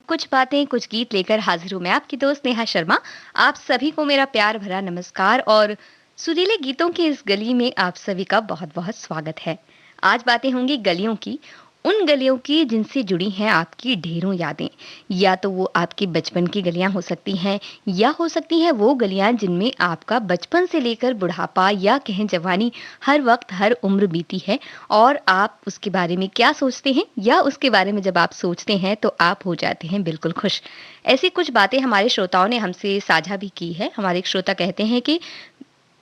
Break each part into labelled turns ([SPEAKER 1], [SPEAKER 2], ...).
[SPEAKER 1] कुछ बातें कुछ गीत लेकर हाजिर हूँ मैं आपकी दोस्त नेहा शर्मा। आप सभी को मेरा प्यार भरा नमस्कार और सुरीले गीतों की इस गली में आप सभी का बहुत-बहुत स्वागत है। आज बातें होंगी गलियों की, उन गलियों की जिनसे जुड़ी हैं आपकी ढेरों यादें। या तो वो आपके बचपन की गलियां हो सकती हैं या हो सकती हैं वो गलियां जिनमें आपका बचपन से लेकर बुढ़ापा या कहें जवानी हर वक्त हर उम्र बीती है और आप उसके बारे में क्या सोचते हैं या उसके बारे में जब आप सोचते हैं तो आप हो जाते हैं बिल्कुल खुश। ऐसी कुछ बातें हमारे श्रोताओं ने हमसे साझा भी की है। हमारे एक श्रोता कहते हैं कि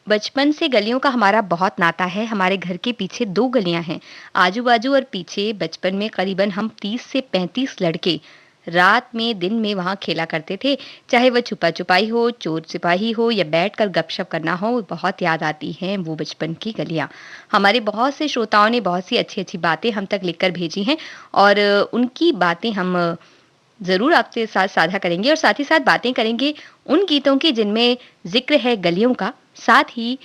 [SPEAKER 1] बचपन से गलियों का हमारा बहुत नाता है। हमारे घर के पीछे 2 गलियां हैं। आजू-बाजू और पीछे बचपन में करीबन हम 30 से 35 लड़के रात में, दिन में वहाँ खेला करते थे। चाहे वो छुपा-छुपाई हो, चोर-सिपाही हो या बैठकर गपशप करना हो, बहुत याद आती हैं वो बचपन की गलियाँ। हमारे बहुत से श्रोताओं ने बहुत सी अच्छी-अच्छी बातें हम तक लिखकर भेजी हैं और उनकी बातें हम ज़रूर आपके साथ साझा करेंगे और साथ ही साथ बातें करेंगे उन गीतों की जिनमें ज़िक्र है गलियों का, साथ ही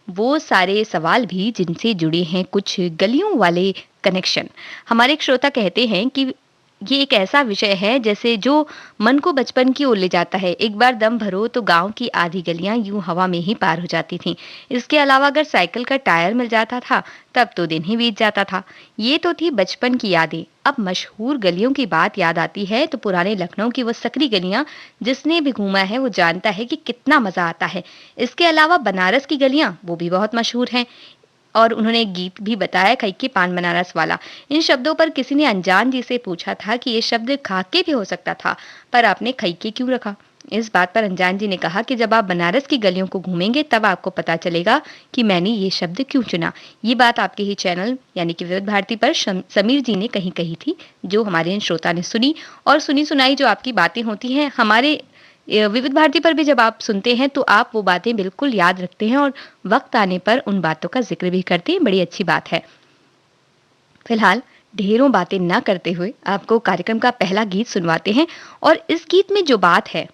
[SPEAKER 1] वो सारे सवाल भी जिनसे जुड़े हैं कुछ गलियों वाले कनेक्शन। हमारे एक श्रोता कहते हैं कि ये एक ऐसा विषय है जैसे जो मन को बचपन की ओर ले जाता है। एक बार दम भरो तो गाँव की आधी गलियाँ यूँ हवा में ही पार हो जाती थीं। इसके अलावा अगर साइकिल का टायर मिल जाता था, तब तो दिन ही बीत जाता था। ये तो थी बचपन की यादें। अब मशहूर गलियों की बात याद आती है तो पुराने लखनऊ की वो सकरी गलियाँ, जिसने भी घूमा है वो जानता है कि कितना मज़ा आता है। इसके अलावा बनारस की गलियाँ, वो भी बहुत मशहूर हैं। और उन्होंने एक गीत भी बताया खइके पान बनारस वाला। इन शब्दों पर किसी ने अनजान जी से पूछा था कि ये शब्द खाके भी हो सकता था, पर आपने खइके क्यों रखा? इस बात पर अनजान जी ने कहा कि जब आप बनारस की गलियों को घूमेंगे तब आपको पता चलेगा कि मैंने ये शब्द क्यों चुना। ये बात आपके ही चैनल यानी कि विविध भारती पर समीर जी ने कहीं कही थी, जो हमारे इन श्रोता ने सुनी और सुनी सुनाई जो आपकी बातें होती हैं हमारे विविध भारती पर भी जब आप सुनते हैं तो आप वो बातें बिल्कुल याद रखते हैं और वक्त आने पर उन बातों का जिक्र भी करते हैं। बड़ी अच्छी बात है। फिलहाल ढेरों बातें ना करते हुए आपको कार्यक्रम का पहला गीत सुनवाते हैं और इस गीत में जो बात है,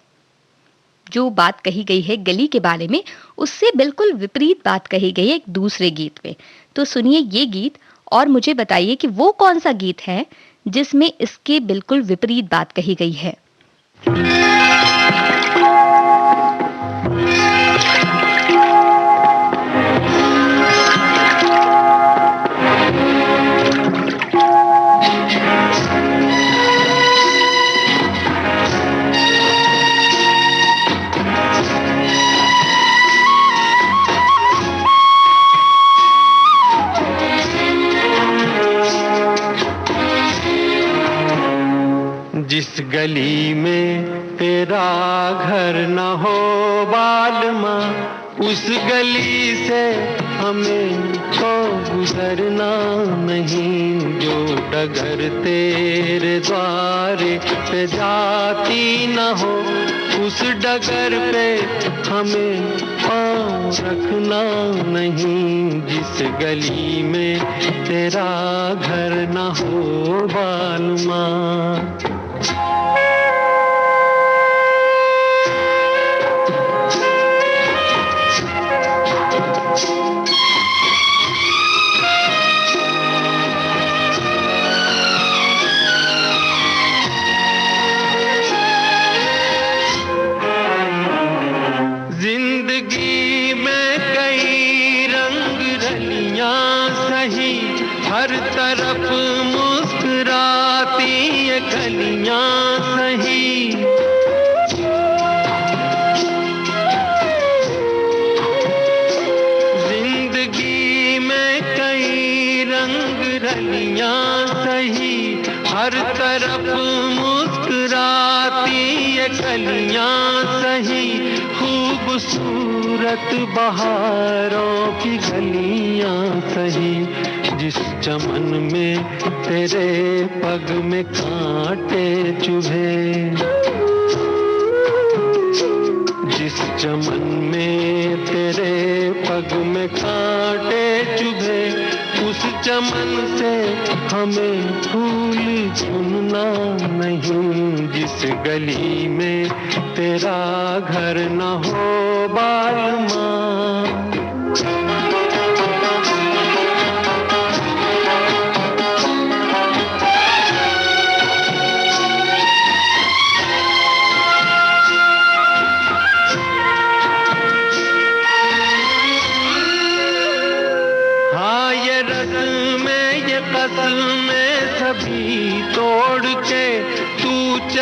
[SPEAKER 1] जो बात कही गई है गली के बारे में, उससे बिल्कुल विपरीत बात कही गई है एक दूसरे गीत में। तो सुनिए ये गीत और मुझे बताइए कि वो कौन सा गीत है जिसमें इसके बिल्कुल विपरीत बात कही गई है।
[SPEAKER 2] जिस गली में तेरा घर न हो बालमा, उस गली से हमें तो गुजरना नहीं। जो डगर तेरे द्वारे पे जाती न हो, उस डगर पे हमें पाँव रखना नहीं। जिस गली में तेरा घर न हो बालमा। जिंदगी में कई रंग रलियां सही, हर तरफ मुस्कुराती ये गलियां सही। जिंदगी में कई रंग रलियां सही, हर तरफ मुस्कुराती ये गलियां सही। खूबसूरत बहारों की गलियां सही, जिस चमन में तेरे पग में कांटे चुभे। जिस चमन में तेरे पग में कांटे चुभे, उस चमन से हमें फूल चुनना नहीं। जिस गली में तेरा घर न हो बालमा।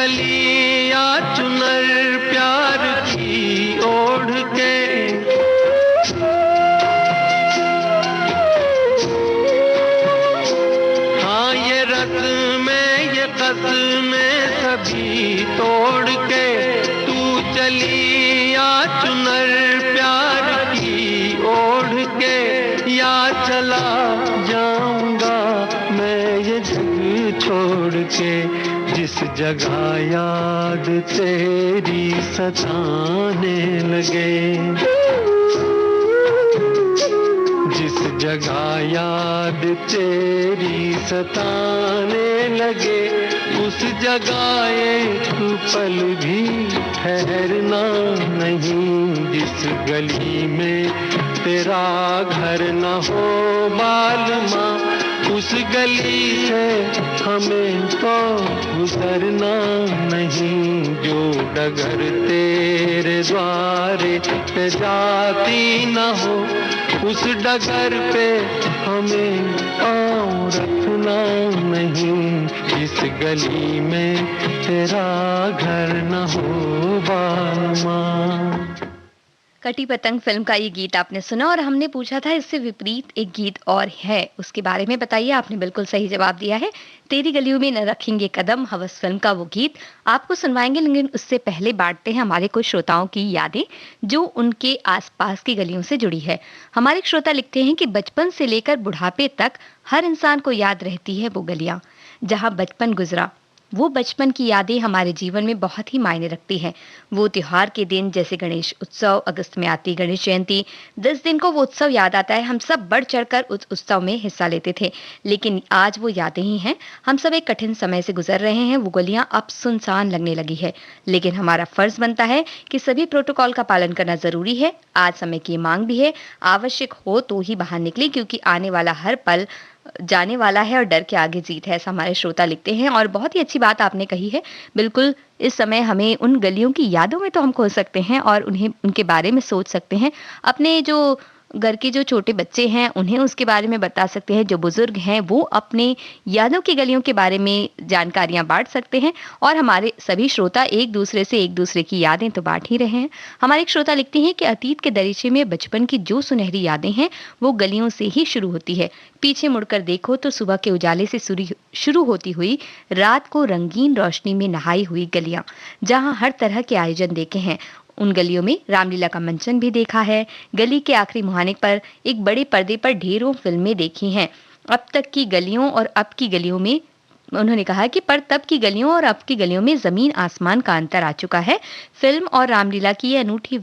[SPEAKER 2] चली या चुनर प्यार की ओढ़ के, हाँ ये रस्में ये कस्में सभी तोड़ के, तू चली या चुनर प्यार की ओढ़ के, या चला जाऊंगा मैं ये जग छोड़ के, जिस जगह याद तेरी सताने लगे, जिस जगह याद तेरी सताने लगे, उस जगह एक पल भी ठहरना नहीं, जिस गली में तेरा घर न हो मालूमा, उस गली से हमें तो गुजरना नहीं, जो डगर तेरे द्वारे पे जाती न हो, उस डगर पे हमें पाँव रखना नहीं, इस गली में तेरा घर न हो बालमा।
[SPEAKER 1] कटी पतंग फिल्म का ये गीत आपने सुना और हमने पूछा था इससे विपरीत एक गीत और है, उसके बारे में बताइए। आपने बिल्कुल सही जवाब दिया है, तेरी गलियों में न रखेंगे कदम, हवस फिल्म का वो गीत आपको सुनवाएंगे। लेकिन उससे पहले बांटते हैं हमारे कुछ श्रोताओं की यादें जो उनके आसपास की गलियों से जुड़ी है। हमारे श्रोता लिखते हैं कि बचपन से लेकर बुढ़ापे तक हर इंसान को याद रहती है वो गलियां जहां बचपन गुजरा। वो बचपन की यादें हमारे जीवन में बहुत ही मायने रखती हैं। वो त्योहार के दिन जैसे गणेश उत्सव, अगस्त में आती गणेश जयंती, 10 दिन को वो उत्सव याद आता है। हम सब बढ़ चढ़कर उस उत्सव में हिस्सा लेते थे, लेकिन आज वो यादें ही हैं। हम सब एक कठिन समय से गुजर रहे हैं, वो गलियां अब सुनसान लगने लगी है, लेकिन हमारा फर्ज बनता है कि सभी प्रोटोकॉल का पालन करना जरूरी है। आज समय की मांग भी है, आवश्यक हो तो ही बाहर निकले, क्योंकि आने वाला हर पल जाने वाला है और डर के आगे जीत है, ऐसा हमारे श्रोता लिखते हैं। और बहुत ही अच्छी बात आपने कही है, बिल्कुल इस समय हमें उन गलियों की यादों में तो हम खो सकते हैं और उन्हें उनके बारे में सोच सकते हैं। अपने जो घर के जो छोटे बच्चे हैं उन्हें उसके बारे में बता सकते हैं, जो बुजुर्ग हैं वो अपने यादों की गलियों के बारे में जानकारियां बांट सकते हैं, और हमारे सभी श्रोता एक दूसरे से एक दूसरे की यादें तो बांट ही रहे हैं। हमारे एक श्रोता लिखते हैं कि अतीत के दरीचे में बचपन की जो सुनहरी यादें हैं वो गलियों से ही शुरू होती है। पीछे मुड़कर देखो तो सुबह के उजाले से शुरू होती हुई रात को रंगीन रोशनी में नहाई हुई गलियां, जहां हर तरह के आयोजन देखे हैं। उन गलियों में रामलीला का मंचन भी देखा है। गली के आखिरी मुहाने पर एक बड़े पर्दे पर ढेरों फिल्में देखी हैं। अब तक की गलियों और अब की गलियों में, उन्होंने कहा कि पर तब की गलियों और अब की गलियों में जमीन आसमान का अंतर आ चुका है। फिल्म और रामलीला की ये अनूठी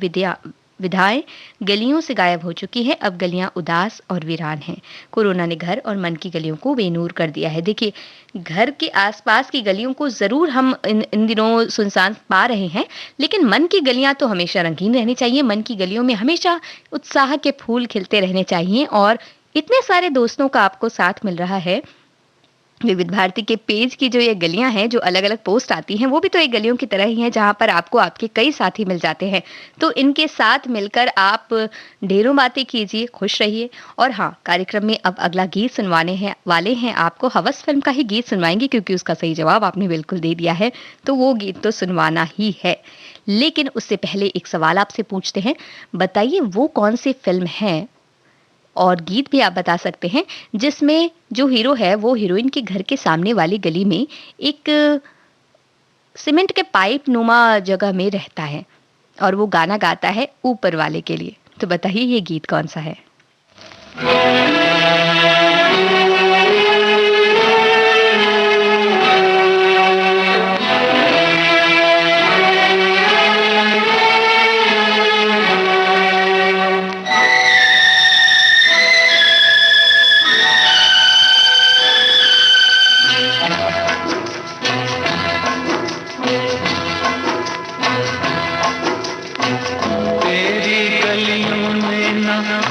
[SPEAKER 1] विधाएं गलियों से गायब हो चुकी है। अब गलियां उदास और वीरान हैं। कोरोना ने घर और मन की गलियों को बेनूर कर दिया है। देखिए, घर के आसपास की गलियों को जरूर हम इन दिनों सुनसान पा रहे हैं, लेकिन मन की गलियां तो हमेशा रंगीन रहनी चाहिए। मन की गलियों में हमेशा उत्साह के फूल खिलते रहने चाहिए। और इतने सारे दोस्तों का आपको साथ मिल रहा है। विविध भारती के पेज की जो ये गलियां हैं, जो अलग अलग पोस्ट आती हैं, वो भी तो एक गलियों की तरह ही हैं, जहां पर आपको आपके कई साथी मिल जाते हैं। तो इनके साथ मिलकर आप ढेरों बातें कीजिए, खुश रहिए। और हाँ, कार्यक्रम में अब अगला गीत सुनवाने हैं वाले हैं आपको, हवस फिल्म का ही गीत सुनवाएंगे, क्योंकि उसका सही जवाब आपने बिल्कुल दे दिया है, तो वो गीत तो सुनवाना ही है। लेकिन उससे पहले एक सवाल आपसे पूछते हैं, बताइए वो कौन सी फिल्म है और गीत भी आप बता सकते हैं जिसमें जो हीरो है वो हीरोइन के घर के सामने वाली गली में एक सीमेंट के पाइप नुमा जगह में रहता है और वो गाना गाता है ऊपर वाले के लिए। तो बताइए ये गीत कौन सा है?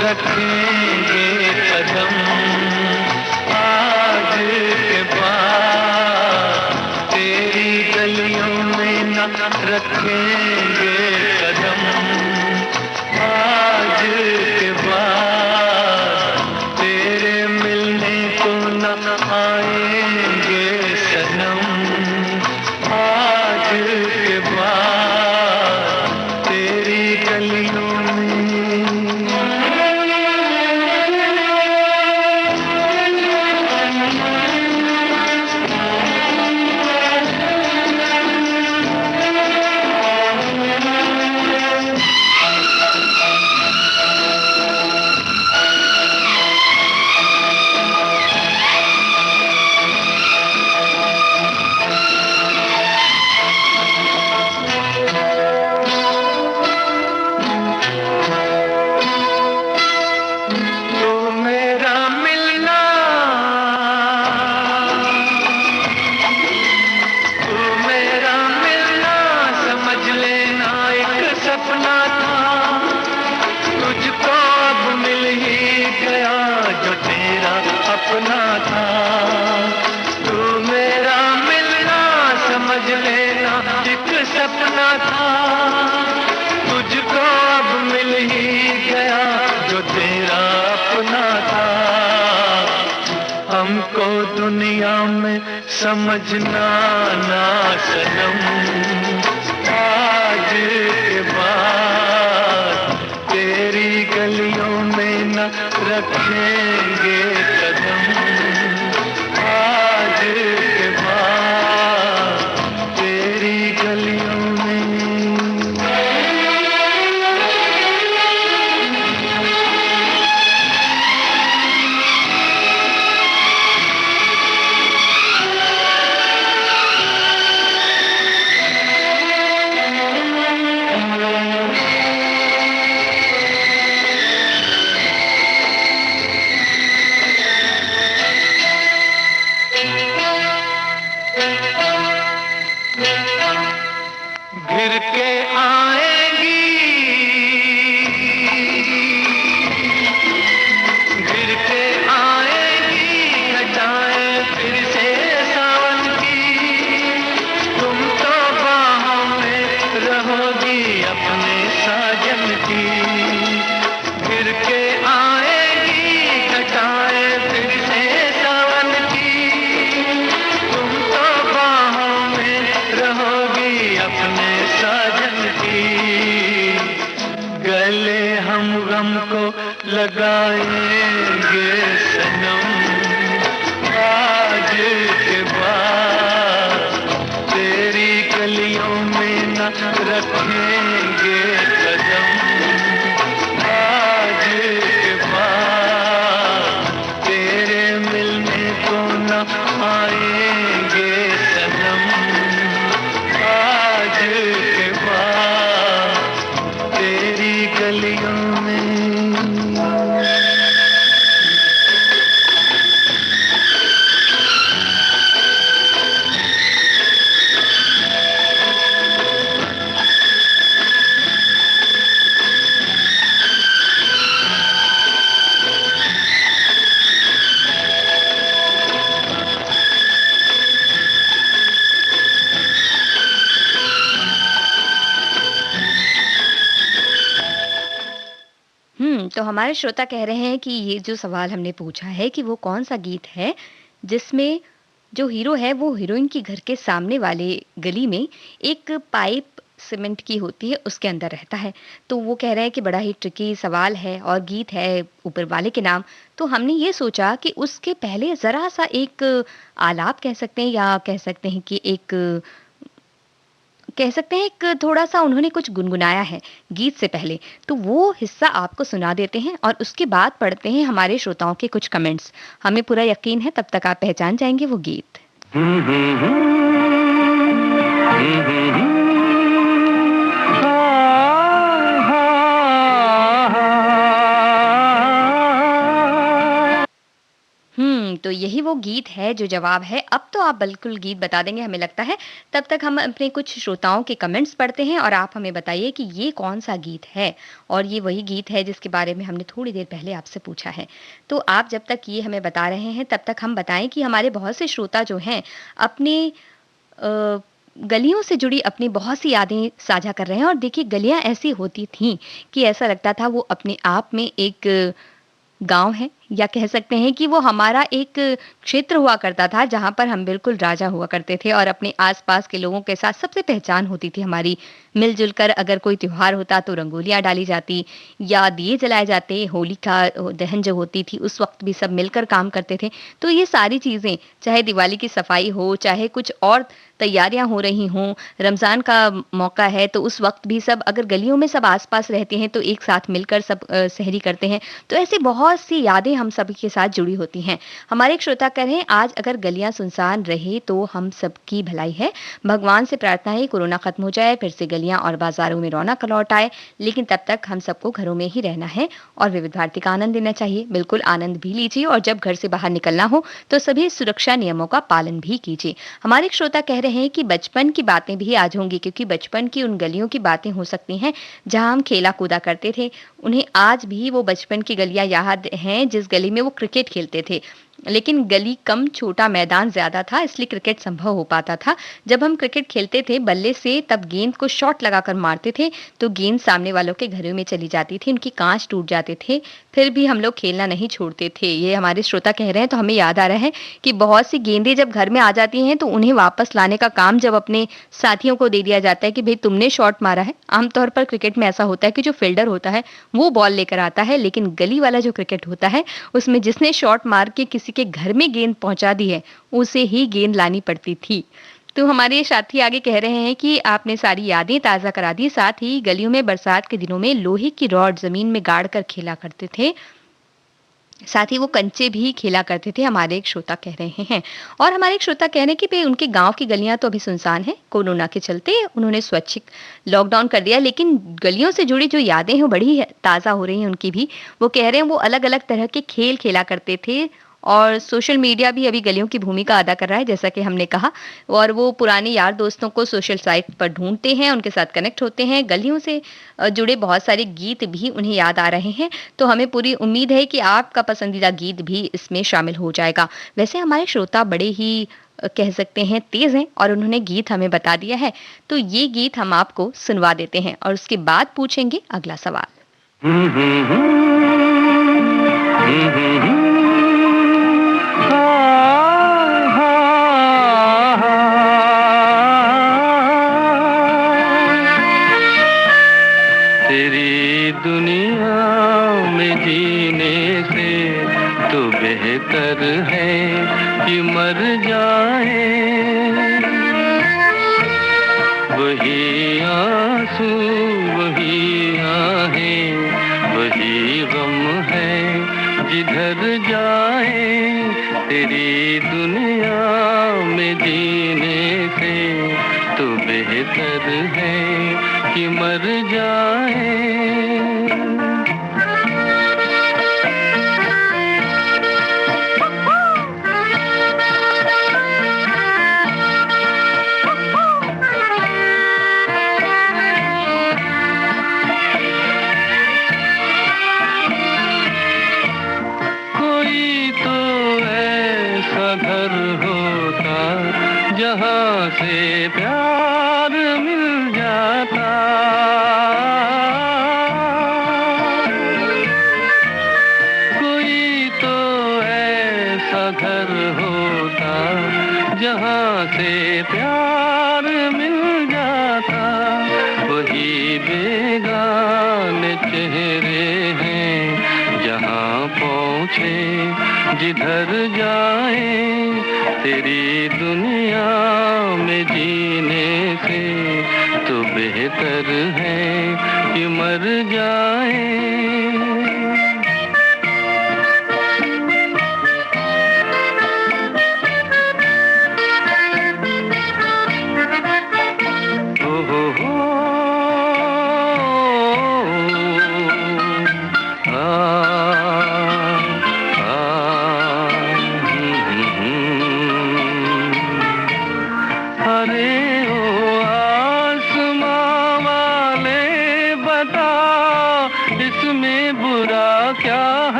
[SPEAKER 2] रखेंगे कदम आज के बाद, तेरी गलियों में न रखेंगे कदम आज के बाद, तेरे मिलने को न आएंगे सनम आज आज एक सपना था, तुझको अब मिल ही गया जो तेरा अपना था। हमको दुनिया में समझना ना सनम, आज के बाद तेरी गलियों में न रखेंगे कदम। आज के बाद तेरी गलियों में। घिर के आएंगी, घिर के आएंगी घटाएं फिर से सावन की। तुम तो बाहों में रहोगी अपने साजन की। घिर के आएंगी घटाएं फिर से सावन की। तुम तो बाहों में रहोगी अपने साजन की। गले हम गम को लगाएंगे सनम, आज के बाद तेरी गलियों में न रखेंगे कदम। आज के बाद तेरे मिलने को न आएंगे सनम। आज के बाद तेरी गलियों में।
[SPEAKER 1] तो हमारे श्रोता कह रहे हैं कि ये जो सवाल हमने पूछा है कि वो कौन-सा गीत है, जिसमें जो हीरो है वो हीरोइन की घर के सामने वाले गली में एक पाइप सीमेंट की होती है, उसके अंदर रहता है। तो वो कह रहे हैं कि बड़ा ही ट्रिकी सवाल है और गीत है ऊपर वाले के नाम। तो हमने ये सोचा कि उसके पहले ज़रा-सा एक आलाप कह सकते हैं या कह सकते हैं कि एक थोड़ा-सा उन्होंने कुछ गुनगुनाया है गीत से पहले, तो वो हिस्सा आपको सुना देते हैं और उसके बाद पढ़ते हैं हमारे श्रोताओं के कुछ कमेंट्स। हमें पूरा यकीन है तब तक आप पहचान जाएँगे वो गीत। तो यही वो गीत है जो जवाब है। अब तो आप बिल्कुल गीत बता देंगे हमें लगता है। तब तक हम अपने कुछ श्रोताओं के कमेंट्स पढ़ते हैं और आप हमें बताइए कि ये कौन-सा गीत है और ये वही गीत है जिसके बारे में हमने थोड़ी देर पहले आपसे पूछा है। तो आप जब तक ये हमें बता रहे हैं तब तक हम बताएँ कि हमारे बहुत से श्रोता जो हैं अपने गलियों से जुड़ी अपनी बहुत सी यादें साझा कर रहे हैं और देखिए गलियाँ ऐसी होती थीं कि ऐसा लगता था वो अपने आप में एक गाँव है या कह सकते हैं कि वो हमारा एक क्षेत्र हुआ करता था जहाँ पर हम बिल्कुल राजा हुआ करते थे और अपने आस-पास के लोगों के साथ सबसे पहचान होती थी हमारी। मिल-जुल कर अगर कोई त्योहार होता तो रंगोलियाँ डाली जाती या दिए जलाए जाते, होलिका दहन जो होती थी उस वक़्त भी सब मिलकर काम करते थे। तो ये सारी चीज़ें चाहे दिवाली की सफाई हो, चाहे कुछ और तैयारियाँ हो रही हों, रमज़ान का मौका है तो उस वक़्त भी सब अगर गलियों में सब आस-पास रहते हैं तो एक साथ मिलकर सब सहरी करते हैं। तो ऐसी बहुत सी यादें हम सभी के साथ जुड़ी होती हैं। हमारे एक श्रोता कह रहे हैं आज अगर गलियाँ सुनसान रहे तो हम सबकी भलाई है। भगवान से प्रार्थना है कोरोना खत्म हो जाए, फिर से गलियाँ और बाज़ारों में रौनक लौट आए, लेकिन तब तक हम सबको घरों में ही रहना है और विविध भारती का आनंद लेना चाहिए। बिल्कुल आनंद भी लीजिए और जब घर से बाहर निकलना हो तो सभी सुरक्षा नियमों का पालन भी कीजिए। हमारे एक श्रोता कह रहे हैं कि बचपन की बातें भी आज होंगी क्योंकि बचपन की उन गलियों की बातें हो सकती हैं जहाँ हम खेला कूदा करते थे। उन्हें आज भी वो बचपन की गलियाँ याद हैं जिस गली में वो क्रिकेट खेलते थे। लेकिन गली कम, छोटा मैदान ज़्यादा था, इसलिए क्रिकेट संभव हो पाता था। जब हम क्रिकेट खेलते थे बल्ले से, तब गेंद को शॉट लगाकर मारते थे, तो गेंद सामने वालों के घरों में चली जाती थी, उनके काँच टूट जाते थे, फिर भी हम लोग खेलना नहीं छोड़ते थे। ये हमारे श्रोता कह रहे हैं, तो हमें याद आ रहा है कि बहुत सी गेंदें जब घर में आ जाती हैं, तो उन्हें वापस लाने का काम जब अपने साथियों को दे दिया जाता है कि भई तुमने शॉट मारा है। आमतौर पर क्रिकेट में ऐसा होता है कि जो फील्डर होता है, वो बॉल लेकर आता है, लेकिन गली वाला जो क्रिकेट होता है, उसमें जिसने शॉट मार के किसी के घर में गेंद पहुंचा दी है, उसे ही गेंद लानी पड़ती थी। तो हमारे साथी आगे कह रहे हैं कि आपने सारी यादें ताज़ा करा दी, साथ ही गलियों में बरसात के दिनों में लोहे की रॉड ज़मीन में गाड़ कर खेला करते थे। साथ ही वो कंचे भी खेला करते थे, हमारे एक श्रोता कह रहे हैं। और हमारे एक श्रोता कह रहे हैं कि भई उनके गाँव की गलियाँ तो अभी सुनसान हैं, कोरोना के चलते उन्होंने स्वैच्छिक लॉकडाउन कर दिया, लेकिन गलियों से जुड़ी जो यादें हैं, वो बड़ी ताज़ा हो रही हैं उनकी भी। वो कह रहे हैं वो अलग-अलग तरह के खेल खेला करते थे और सोशल मीडिया भी अभी गलियों की भूमिका अदा कर रहा है, जैसा कि हमने कहा। और वो पुराने यार दोस्तों को सोशल साइट पर ढूँढते हैं, उनके साथ कनेक्ट होते हैं। गलियों से जुड़े बहुत सारे गीत भी उन्हें याद आ रहे हैं, तो हमें पूरी उम्मीद है कि आपका पसंदीदा गीत भी इसमें शामिल हो जाएगा। वैसे हमारे श्रोता बड़े ही कह सकते हैं तेज़ हैं और उन्होंने गीत हमें बता दिया है, तो ये गीत हम आपको सुनवा देते हैं और उसके बाद पूछेंगे अगला सवाल।
[SPEAKER 2] हम्म, हम्म, हम्म, हम्म, हाँ, हाँ, हाँ। तेरी दुनिया में जीने से तो बेहतर है कि मर जाए। वही आंसू, वही आहें, वही गम है जिधर जाए। तेरी दुनिया में जीने से तो बेहतर है कि मर जाए। कोई तो ऐसा घर होता जहाँ से प्यार मिल जाता। कोई तो ऐसा घर होता जहाँ से प्यार मिल जाता। वही बेगाने चेहरे हैं जहाँ पहुँचे जिधर जाए। तेरी दुनिया में जीने से तो बेहतर है कि मर जाए।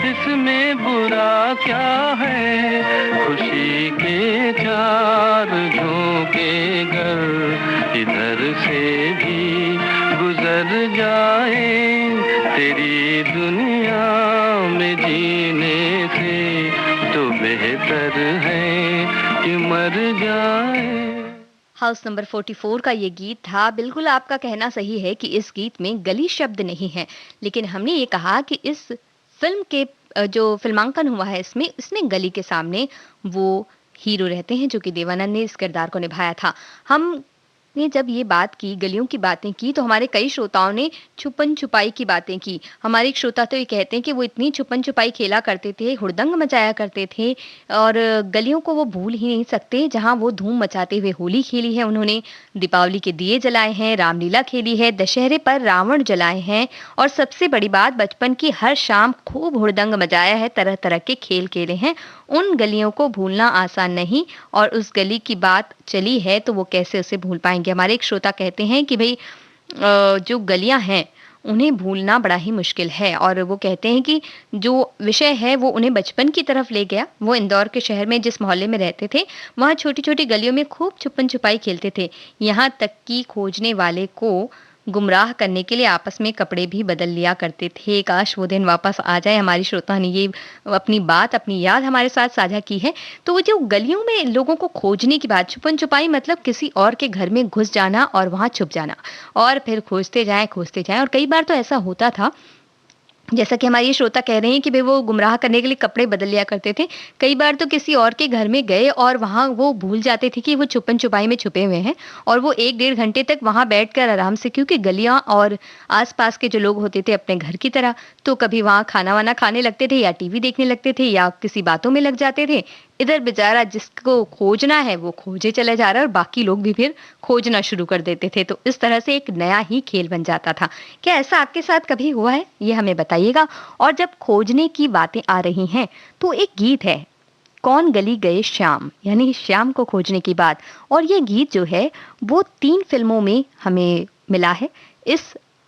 [SPEAKER 2] इसमें बुरा क्या है। खुशी के चार झोंके गर इधर से भी गुजर जाए। तेरी दुनिया में जीने से तो बेहतर है कि मर जाए।
[SPEAKER 1] हाउस नंबर 44 का ये गीत था। बिल्कुल आपका कहना सही है कि इस गीत में गली शब्द नहीं है, लेकिन हमने ये कहा कि इस फिल्म के जो फिल्मांकन हुआ है इसमें गली के सामने वो हीरो रहते हैं, जो कि देवानंद ने इस किरदार को निभाया था। हम ने जब ये बात की, गलियों की बातें की, तो हमारे कई श्रोताओं ने छुपन-छुपाई की बातें की। हमारे एक श्रोता तो ये कहते हैं कि वो इतनी छुपन-छुपाई खेला करते थे, हुड़दंग मचाया करते थे और गलियों को वो भूल ही नहीं सकते, जहाँ वो धूम मचाते हुए होली खेली है उन्होंने, दीपावली के दिए जलाए हैं, रामलीला खेली है, दशहरे पर रावण जलाए हैं और सबसे बड़ी बात, बचपन की हर शाम खूब हुड़दंग मचाया है, तरह-तरह के खेल खेले हैं। उन गलियों को भूलना आसान नहीं और उस गली की बात चली है तो वो कैसे उसे भूल पाएँगे। हमारे एक श्रोता कहते हैं कि भई जो गलियाँ हैं, उन्हें भूलना बड़ा ही मुश्किल है और वो कहते हैं कि जो विषय है वो उन्हें बचपन की तरफ ले गया। वो इंदौर के शहर में जिस मोहल्ले में रहते थे, वहाँ छोटी-छोटी गलियों में खूब छुपन-छुपाई खेलते थे। यहाँ तक कि खोजने वाले को गुमराह करने के लिए आपस में कपड़े भी बदल लिया करते थे। काश वो दिन वापस आ जाए। हमारी श्रोता ने ये अपनी बात, अपनी याद हमारे साथ साझा की है। तो वो जो गलियों में लोगों को खोजने की बात, छुपन-छुपाई मतलब किसी और के घर में घुस जाना और वहाँ छुप जाना और फिर खोजते जाएँ और कई बार तो ऐसा होता था जैसा कि हमारी ये श्रोता कह रहे हैं कि भई वो गुमराह करने के लिए कपड़े बदल लिया करते थे। कई बार तो किसी और के घर में गए और वहाँ वो भूल जाते थे कि वो छुपन-छुपाई में छुपे हुए हैं और वो 1 डेढ़ घंटे तक वहाँ बैठकर आराम से क्योंकि गलियाँ और आस-पास के जो लोग होते थे अपने घर की तरह, तो कभी वहाँ खाना-वाना खाने लगते थे या टीवी देखने लगते थे या किसी बातों में लग जाते थे। इधर बेचारा जिसको खोजना है वो खोजे चला जा रहा है और बाकी लोग भी फिर खोजना शुरू कर देते थे। तो इस तरह से एक नया ही खेल बन जाता था। क्या ऐसा आपके साथ कभी हुआ है? ये हमें बताइएगा। और जब खोजने की बातें आ रही हैं, तो एक गीत है, कौन गली गए श्याम, यानी श्याम को खोजने की बात। और ये गीत जो है, वो 3 फ़िल्मों में हमें मिला है।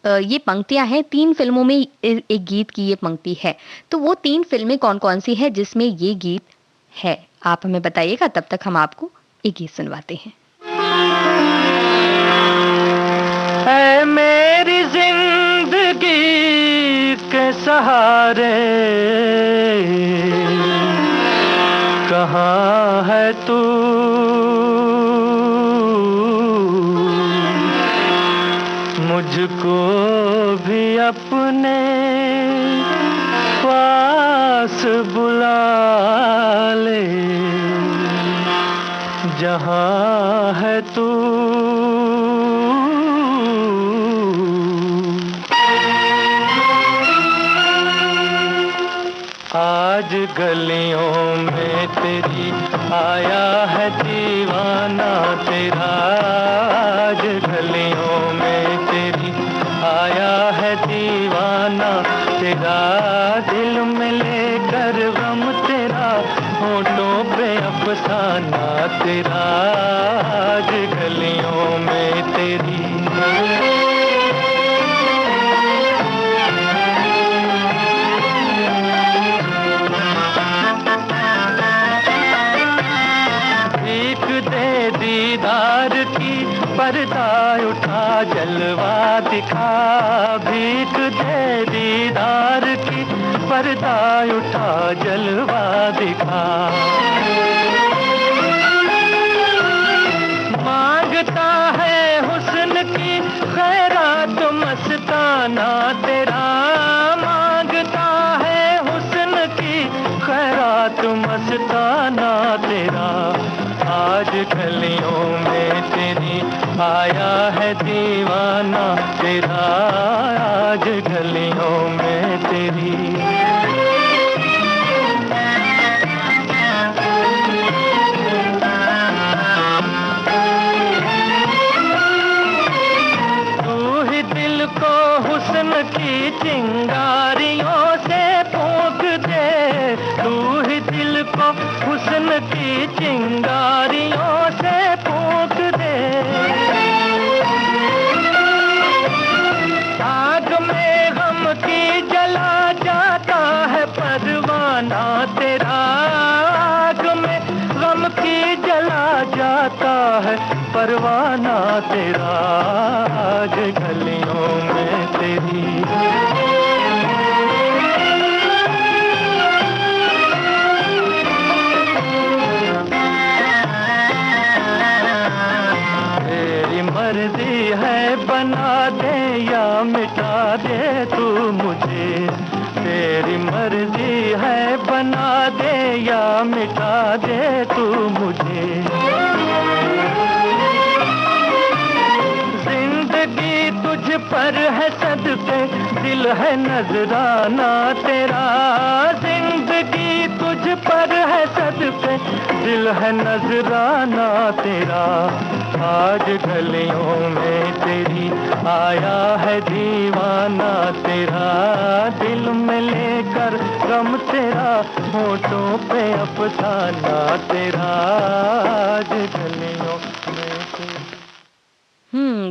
[SPEAKER 1] ये पंक्तियाँ हैं 3 फ़िल्मों में एक गीत की ये पंक्ति है। तो वो 3 फ़िल्में कौन-कौन सी हैं जिसमें ये गीत है? आप हमें बताइएगा, तब तक हम आपको एक गीत सुनवाते हैं।
[SPEAKER 2] ऐ मेरी जिंदगी के सहारे कहाँ है तू, मुझको भी अपने पास बुला ले, जहाँ है तू। आज गलियों में तेरी आया है दीवाना तेरा, आज गलियों में तेरी आया है दीवाना तेरा, दिल में लेकर गम तेरा, होठों पे अफसाना तेरा, आज गलियों में तेरी। दीदार की पर्दा उठा जलवा दिखा, भीख दे दीदार की पर्दा उठा जलवा दिखा, मांगता है हुस्न की खैरात मस्ताना तेरा, मांगता है हुस्न की खैरात मस्ताना तेरा, आज गलियों में तेरी आया है दीवाना तेरा, आज गलियों में तेरी। तू ही दिल को हुस्न की चिंगारियों से फूंक दे, तू ही दिल को हुस्न की चिंगारियों से फूंक दे, आग में गम की जला जाता है परवाना तेरा, आग में गम की जला जाता है परवाना तेरा, आज गलियों में तेरी। मर्जी है बना दे या मिटा दे तू मुझे, तेरी मर्जी है बना दे या मिटा दे तू मुझे, जिंदगी तुझ पर है सदके दिल है नजराना तेरा, जिंदगी तुझ पर है सदके दिल है नजराना तेरा, आज गलियों में तेरी आया है दीवाना तेरा, दिल में लेकर गम तेरा, होठों पे अफसाना तेरा आज गलियों में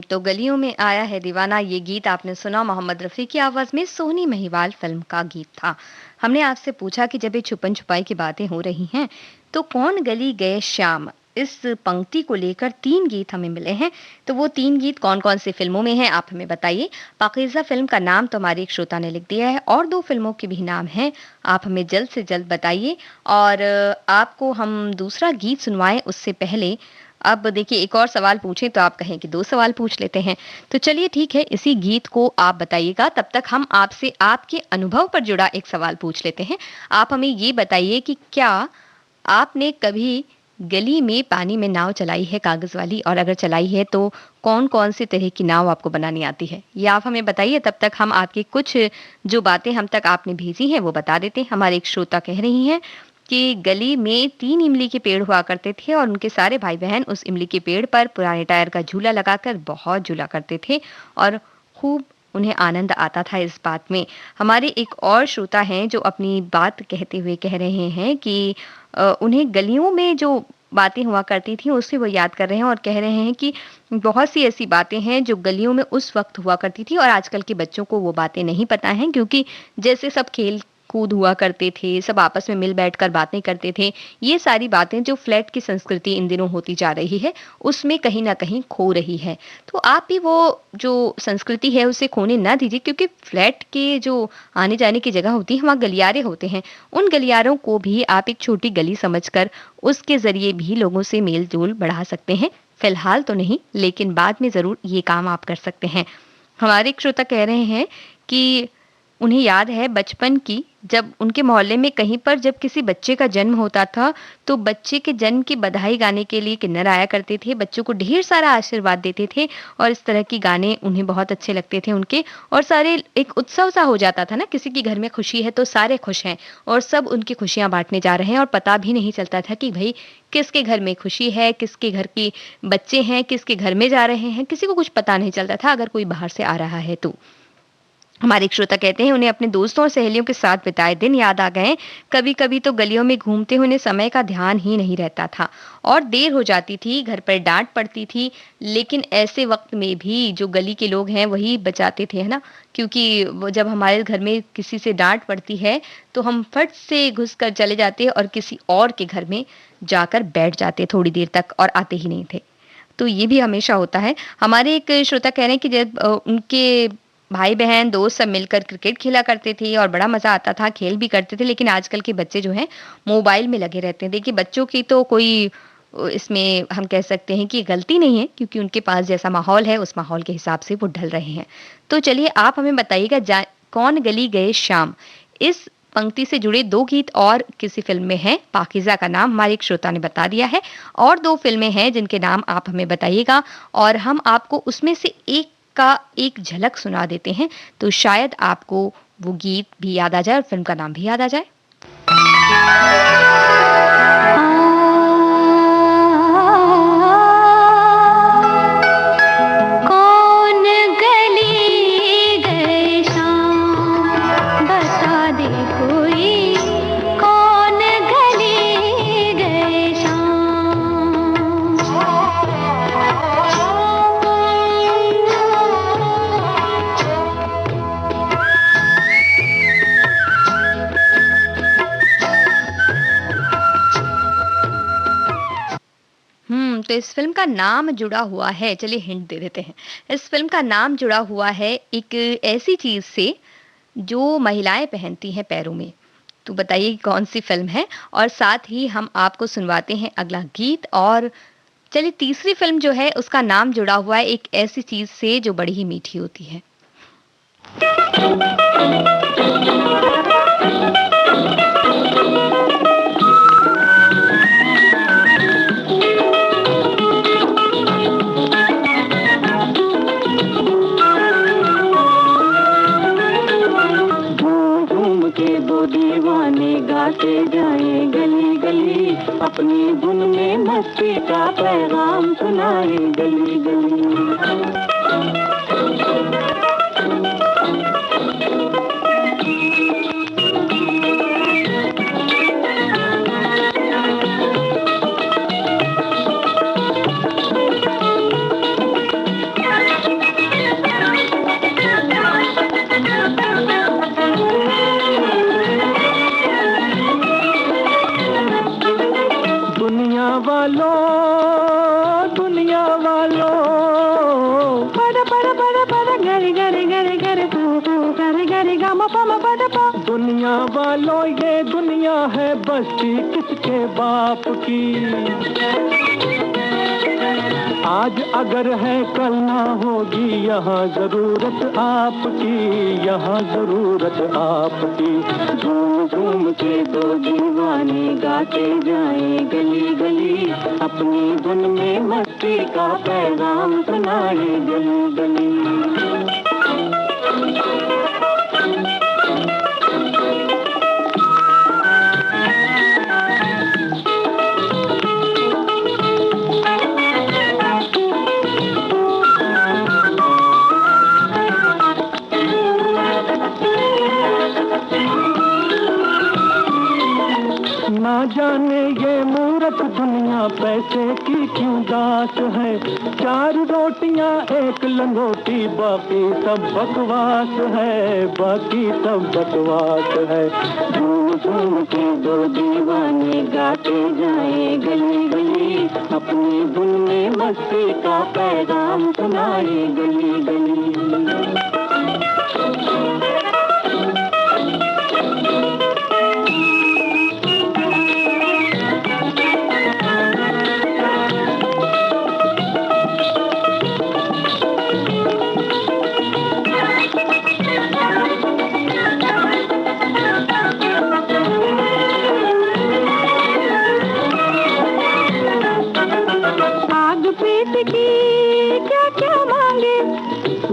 [SPEAKER 1] तो गलियों में आया है दीवाना, ये गीत आपने सुना मोहम्मद रफ़ी की आवाज़ में, सोहनी महिवाल फ़िल्म का गीत था। हमने आपसे पूछा कि जब ये छुपन-छुपाई की बातें हो रही हैं, तो कौन गली गए श्याम? इस पंक्ति को लेकर 3 गीत हमें मिले हैं, तो वो 3 गीत कौन-कौन सी फ़िल्मों में हैं, आप हमें बताइए। पाकीज़ा फ़िल्म का नाम तो हमारे एक श्रोता ने लिख दिया है और 2 फ़िल्मों के भी नाम हैं, आप हमें जल्द से जल्द बताइए। और आपको हम दूसरा गीत सुनवाएँ उससे पहले अब देखिए एक और सवाल पूछें तो आप कहें कि 2 सवाल पूछ लेते हैं। तो चलिए ठीक है, इसी गीत को आप बताइएगा, तब तक हम आपसे आपके अनुभव पर जुड़ा एक सवाल पूछ लेते हैं। आप हमें ये बताइए कि क्या आपने कभी गली में पानी में नाव चलाई है कागज़ वाली? और अगर चलाई है तो कौन-कौन से तरह की नाव आपको बनानी आती है? ये आप हमें बताइए, तब तक हम आपकी कुछ जो बातें हम तक आपने भेजी हैं वो बता देते हैं। हमारे एक श्रोता कह रही हैं कि गली में 3 इमली के पेड़ हुआ करते थे और उनके सारे भाई-बहन उस इमली के पेड़ पर पुराने टायर का झूला लगाकर बहुत झूला करते थे और खूब उन्हें आनंद आता था इस बात में। हमारे एक और श्रोता हैं जो अपनी बात कहते हुए कह रहे हैं कि उन्हें गलियों में जो बातें हुआ करती थी उससे वो याद कर रहे हैं और कह रहे हैं कि बहुत सी ऐसी बातें हैं जो गलियों में उस वक़्त हुआ करती थी और आजकल के बच्चों को वो बातें नहीं पता हैं, क्योंकि जैसे सब खेल कूद हुआ करते थे, सब आपस में मिल बैठकर बातें करते थे। ये सारी बातें जो फ्लैट की संस्कृति इन दिनों होती जा रही है, उसमें कहीं न कहीं खो रही है। तो आप भी वो जो संस्कृति है उसे खोने ना दीजिए, क्योंकि फ्लैट के जो आने-जाने की जगह होती है वहाँ गलियारे होते हैं। उन गलियारों को भी आप एक छोटी गली समझकर उसके ज़रिए भी लोगों से मेल-जोल बढ़ा सकते हैं। फिलहाल तो नहीं, लेकिन बाद में ज़रूर ये काम आप कर सकते हैं। हमारे एक श्रोता कह रहे हैं कि उन्हें याद है बचपन की, जब उनके मोहल्ले में कहीं पर जब किसी बच्चे का जन्म होता था, तो बच्चे के जन्म की बधाई गाने के लिए किन्नर आया करते थे, बच्चों को ढेर सारा आशीर्वाद देते थे और इस तरह के गाने उन्हें बहुत अच्छे लगते थे उनके। और सारे एक उत्सव सा हो जाता था ना, किसी के घर में खुशी है तो सारे खुश हैं और सब उनकी खुशियाँ बाँटने जा रहे हैं और पता भी नहीं चलता था कि भई किसके घर में खुशी है, किसके घर की बच्चे हैं, किसके घर में जा रहे हैं, किसी को कुछ पता नहीं चलता था अगर कोई बाहर से आ रहा है तो। हमारे एक श्रोता कहते हैं उन्हें अपने दोस्तों और सहेलियों के साथ बिताए दिन याद आ गए। कभी-कभी तो गलियों में घूमते हुए उन्हें समय का ध्यान ही नहीं रहता था और देर हो जाती थी, घर पर डाँट पड़ती थी, लेकिन ऐसे वक़्त में भी जो गली के लोग हैं वही बचाते थे, है ना? क्योंकि वो जब हमारे घर में किसी से डाँट पड़ती है, तो हम फट से घुस कर चले जाते और किसी और के घर में जाकर बैठ जाते थोड़ी देर तक और आते ही नहीं थे। तो ये भी हमेशा होता है। हमारे एक श्रोता कह रहे हैं कि जब उनके भाई-बहन, दोस्त सब मिलकर क्रिकेट खेला करते थे और बड़ा मज़ा आता था, खेल भी करते थे, लेकिन आजकल के बच्चे जो हैं, मोबाइल में लगे रहते हैं। देखिए, बच्चों की तो कोई इसमें हम कह सकते हैं कि गलती नहीं है, क्योंकि उनके पास जैसा माहौल है, उस माहौल के हिसाब से वो ढल रहे हैं। तो चलिए, आप हमें बताइएगा कौन गली गए श्याम? इस पंक्ति से जुड़े 2 गीत और किसी फ़िल्म में हैं, पाकीज़ा का नाम हमारे एक श्रोता ने बता दिया है और 2 फ़िल्में हैं जिनके नाम आप हमें बताइएगा और हम आपको उसमें से एक का एक झलक सुना देते हैं, तो शायद आपको वो गीत भी याद आ जाए और फ़िल्म का नाम भी याद आ जाए।
[SPEAKER 3] कौन गली गए श्याम, बता दे कोई, कौन गली गए
[SPEAKER 1] तो इस फ़िल्म का नाम जुड़ा हुआ है, चलिए हिंट दे देते हैं। इस फ़िल्म का नाम जुड़ा हुआ है एक ऐसी चीज़ से जो महिलाएँ पहनती हैं पैरों में। तो बताइए कि कौन-सी फ़िल्म है? और साथ ही हम आपको सुनवाते हैं अगला गीत और चलिए तीसरी फ़िल्म जो है उसका नाम जुड़ा हुआ है एक ऐसी चीज़ से जो बड़ी ही मीठी होती है।
[SPEAKER 2] के दो दीवाने गाते जाए गली गली, अपनी धुन में मस्ती का पैगाम सुनाए गली गली। गरे गरे पू पू गरे गरे गा म प म प द प। दुनिया वालों ये दुनिया है बस्ती किसके बाप की। आज अगर है कल ना होगी यहाँ जरूरत आपकी, यहाँ जरूरत आपकी। झूम झूम के दो दीवाने गाते जाए गली गली, अपनी धुन में मस्ती का पैगाम सुनाए गली गली। ना जाने ये मूर्ख दुनिया पैसे की क्यों दास है। चार रोटियां एक लंगोटी बाकी सब बकवास है, बाकी सब बकवास है। झूम झूम के दो दीवाने गाते जाए गली गली, अपनी धुन में मस्ती का पैगाम सुनाए गली गली।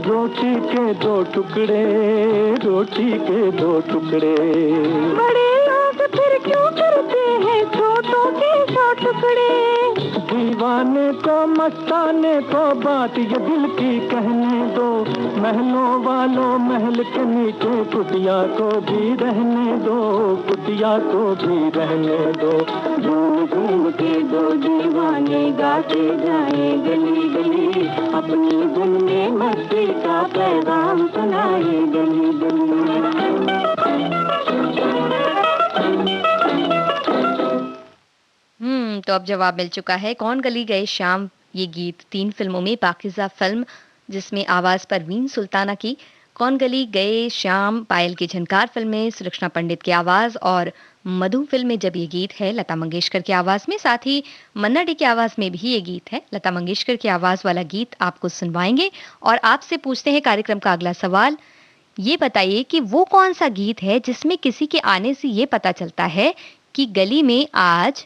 [SPEAKER 2] रोटी के दो टुकड़े, रोटी के दो टुकड़े। बड़े लोग फिर क्यों करते हैं छोटों के 100 टुकड़े। दीवाने को मस्ताने को बात ये दिल की कहने दो। महलों वालों महल के नीचे कुटिया को भी रहने दो, कुटिया को भी रहने दो। झूम झूम के दो दीवाने गाते जाए गली गली, अपनी धुन में मस्ती का पैगाम सुनाए गली गली।
[SPEAKER 1] तो अब जवाब मिल चुका है। कौन गली गए श्याम ये गीत 3 फिल्मों में, पाकीज़ा फिल्म जिसमें आवाज परवीन सुल्ताना की, कौन गली गए श्याम पायल की झनकार फिल्म में सुलक्षणा पंडित की आवाज, और मधु फिल्म में जब ये गीत है लता मंगेशकर की आवाज में। साथ ही मन्ना डे की आवाज में भी ये गीत है। लता मंगेशकर की आवाज वाला गीत आपको सुनवाएंगे और आपसे पूछते हैं कार्यक्रम का अगला सवाल। ये बताइए कि वो कौन सा गीत है जिसमें किसी के आने से ये पता चलता है कि गली में आज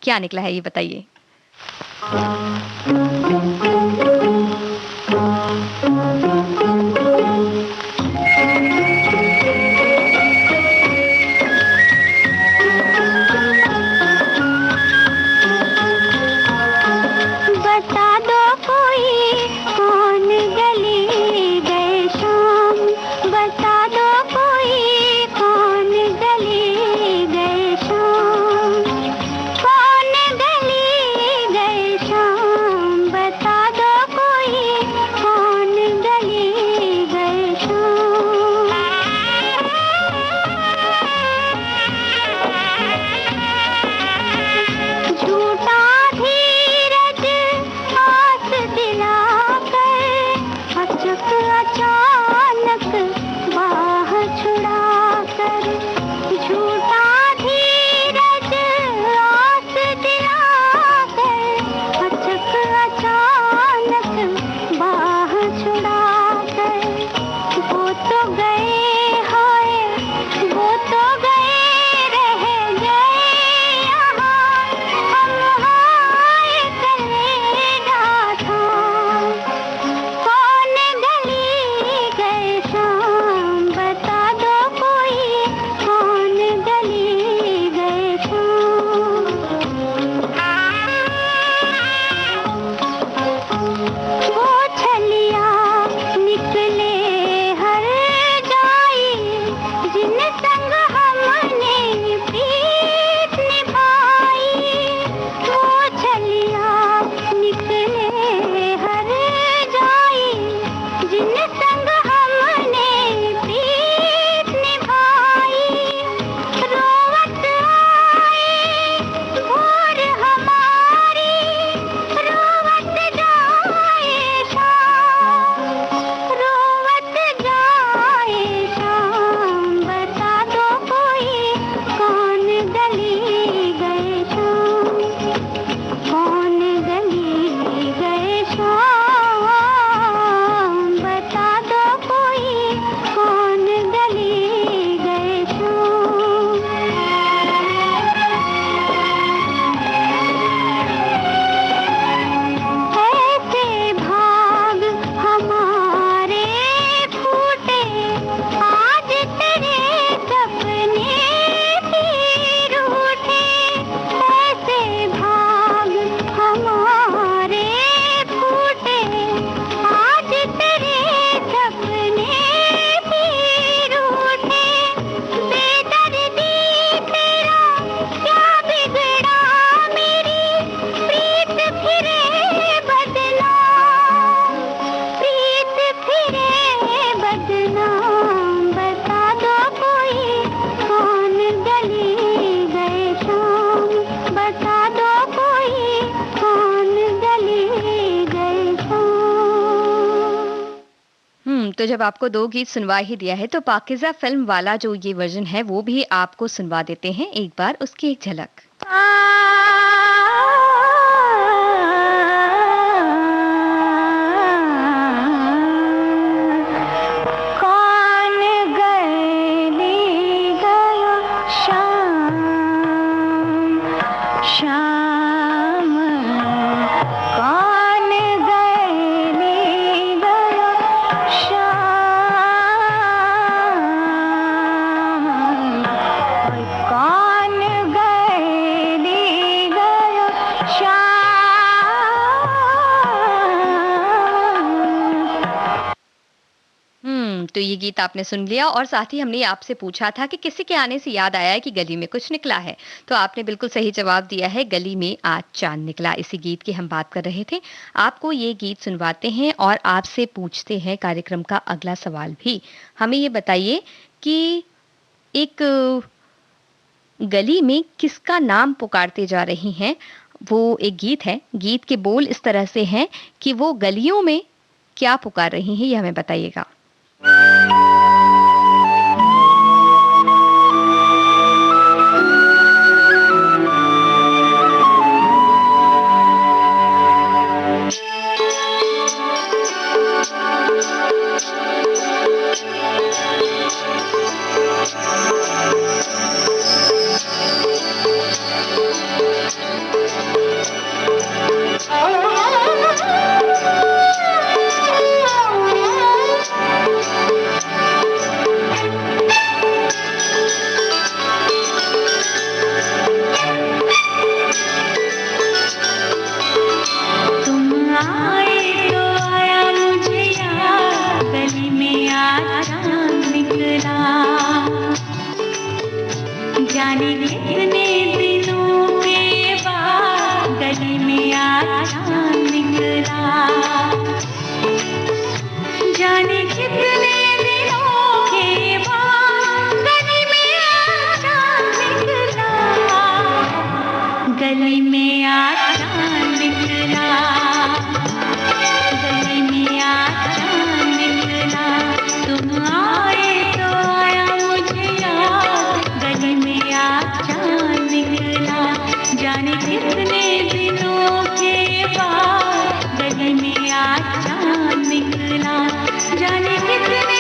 [SPEAKER 1] क्या निकला है, ये बताइए।
[SPEAKER 3] बता दो कोई कौन गली गए शाम, बता दो कोई कौन गली गए शाम, कौन गली गए शाम, बता दो कोई कौन गली
[SPEAKER 1] तो जब आपको 2 गीत सुनवा ही दिया है, तो पाकीज़ा फ़िल्म वाला जो ये वर्ज़न है, वो भी आपको सुनवा देते हैं एक बार उसकी एक झलक।
[SPEAKER 3] कौन गली गयो शाम शाम कौन गली गयो शाम ओए कौन गली गयो शाम।
[SPEAKER 1] तो ये गीत आपने सुन लिया और साथ ही हमने आपसे पूछा था कि किसी के आने से याद आया है कि गली में कुछ निकला है। तो आपने बिल्कुल सही जवाब दिया है, गली में आज चाँद निकला। इसी गीत की हम बात कर रहे थे। आपको ये गीत सुनवाते हैं और आपसे पूछते हैं कार्यक्रम का अगला सवाल भी। हमें ये बताइए कि एक गली में किसका नाम पुकारते जा रही हैं? वो एक गीत है। गीत के बोल इस तरह से हैं कि वो गलियों में क्या पुकार रही हैं, ये हमें बताइएगा।
[SPEAKER 3] तुम आए तो आया मुझे याद गली में आज चाँद निकला जाने कितने दिनों के बाद गली में आज चाँद निकला जाने कितने दिनों के बाद गली में आज चाँद निकला गली में आज चाँद निकला गली में आज चाँद निकला तुम आए तो आया मुझे याद गली में आज चाँद निकला जाने कितने दिनों के बाद गली में आज चाँद निकला जाने कितने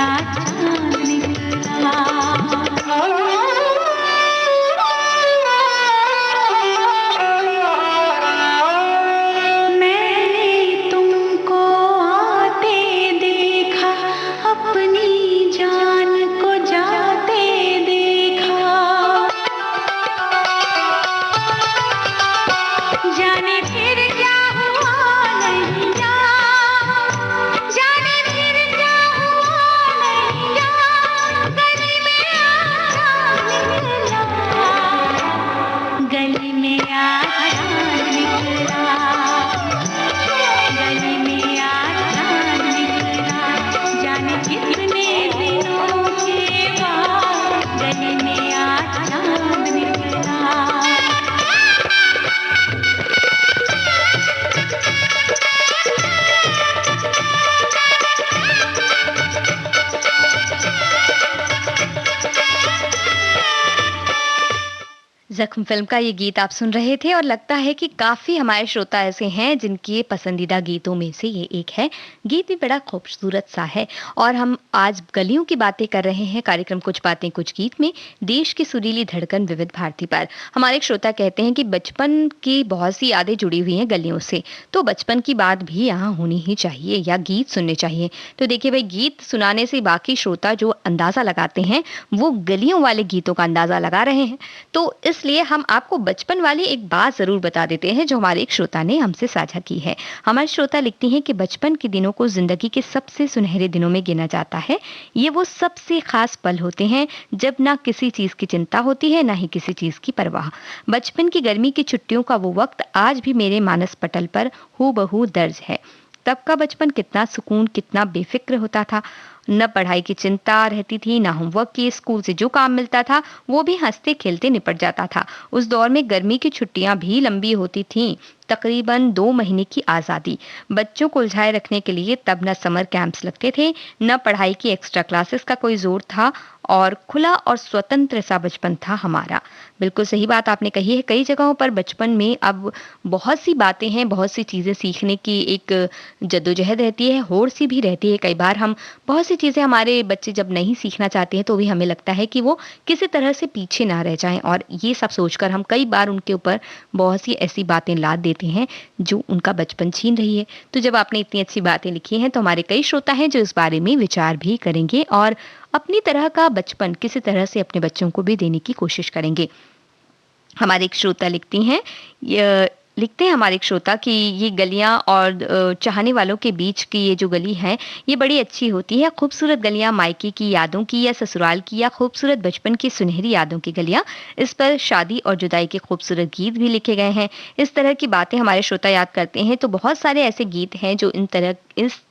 [SPEAKER 3] आज चांद निकला। मैंने तुमको आते देखा, अपनी जान को जाते देखा। जाने फिर क्या हुआ नहीं जान, जाने फिर क्या हुआ नहीं जान। गली में आज चांद निकला, गली में आज चांद निकला, गली में आज चांद निकला। जाने कितने दिनों के बाद गली में आज चांद निकला।
[SPEAKER 1] जख्म फिल्म का ये गीत आप सुन रहे थे और लगता है कि काफी हमारे श्रोता ऐसे हैं जिनके पसंदीदा गीतों में से ये एक है। गीत भी बड़ा खूबसूरत सा है और हम आज गलियों की बातें कर रहे हैं कार्यक्रम कुछ बातें कुछ गीत में, देश की सुरीली धड़कन विविध भारती पर। हमारे एक श्रोता कहते हैं कि बचपन की बहुत सी यादें जुड़ी हुई हैं गलियों से, तो बचपन की बात भी यहाँ होनी ही चाहिए या गीत सुनने चाहिए। तो देखिए भाई, गीत सुनाने से बाकी श्रोता जो अंदाजा लगाते हैं वो गलियों वाले गीतों का अंदाजा लगा रहे हैं। तो इसलिए हम आपको बचपन वाली एक बात जरूर बता देते हैं जो हमारे एक श्रोता ने हमसे साझा की है। हमारे श्रोता लिखती हैं कि बचपन के दिनों को जिंदगी के सबसे सुनहरे दिनों में गिना जाता है। ये वो सबसे खास पल होते हैं जब ना किसी चीज की चिंता होती है ना ही किसी चीज की परवाह। बचपन की गर्मी की छुट्टियों का वो वक्त आज भी मेरे मानस पटल पर हूबहू दर्ज है। तब का बचपन कितना सुकून, कितना बेफिक्र होता था। न पढ़ाई की चिंता रहती थी, ना होमवर्क की, स्कूल से जो काम मिलता था वो भी हंसते खेलते निपट जाता था। उस दौर में गर्मी की छुट्टियां भी लंबी होती थीं, तकरीबन 2 महीने की आज़ादी। बच्चों को उलझाए रखने के लिए तब न समर कैंप्स लगते थे, न पढ़ाई की एक्स्ट्रा क्लासेस का कोई जोर था और खुला और स्वतंत्र सा बचपन था हमारा। बिल्कुल सही बात आपने कही है। कई जगहों पर बचपन में अब बहुत सी बातें हैं, बहुत सी चीज़ें सीखने की एक जद्दोजहद रहती है, होड़ सी भी रहती है। कई बार हम बहुत सी चीज़ें हमारे बच्चे जब नहीं सीखना चाहते हैं तो भी हमें लगता है कि वो किसी तरह से पीछे ना रह जाएं, और ये सब सोचकर हम कई बार उनके ऊपर बहुत सी ऐसी बातें लाद देते हैं जो उनका बचपन छीन रही है। तो जब आपने इतनी अच्छी बातें लिखी हैं तो हमारे कई श्रोता हैं जो इस बारे में विचार भी करेंगे और अपनी तरह का बचपन किसी तरह से अपने बच्चों को भी देने की कोशिश करेंगे। हमारे एक श्रोता लिखते हैं हमारे एक श्रोता कि ये गलियां और चाहने वालों के बीच की ये जो गली है ये बड़ी अच्छी होती है। खूबसूरत गलियां मायके की यादों की या ससुराल की या खूबसूरत बचपन की सुनहरी यादों की गलियां। इस पर शादी और जुदाई के खूबसूरत गीत भी लिखे गए हैं। इस तरह की बातें हमारे श्रोता याद करते हैं तो बहुत सारे ऐसे गीत हैं जो इस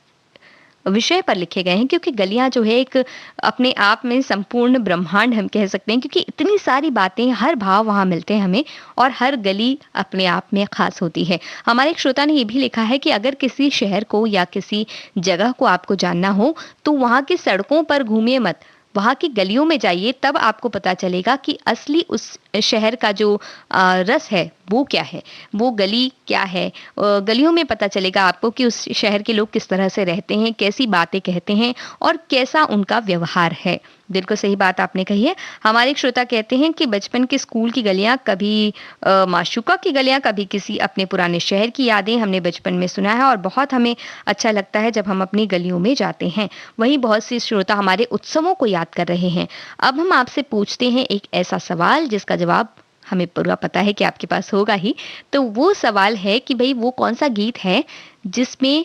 [SPEAKER 1] विषय पर लिखे गए हैं, क्योंकि गलियां जो है एक अपने आप में संपूर्ण ब्रह्मांड हम कह सकते हैं, क्योंकि इतनी सारी बातें, हर भाव वहां मिलते हैं हमें और हर गली अपने आप में खास होती है। हमारे एक श्रोता ने ये भी लिखा है कि अगर किसी शहर को या किसी जगह को आपको जानना हो तो वहां की सड़कों पर घूमिए मत, वहां की गलियों में जाइए, तब आपको पता चलेगा कि असली उस शहर का जो रस है वो क्या है, वो गली क्या है। गलियों में पता चलेगा आपको कि उस शहर के लोग किस तरह से रहते हैं, कैसी बातें कहते हैं और कैसा उनका व्यवहार है। बिल्कुल सही बात आपने कही है। हमारे एक श्रोता कहते हैं कि बचपन के स्कूल की गलियां, कभी माशूका की गलियां, कभी किसी अपने पुराने शहर की यादें हमने बचपन में सुना है और बहुत हमें अच्छा लगता है जब हम अपनी गलियों में जाते हैं। वहीं बहुत से श्रोता हमारे उत्सवों को याद कर रहे हैं। अब हम आपसे पूछते हैं एक ऐसा सवाल जिसका जवाब हमें पूरा पता है कि आपके पास होगा ही। तो वो सवाल है कि भाई वो कौन सा गीत है जिसमें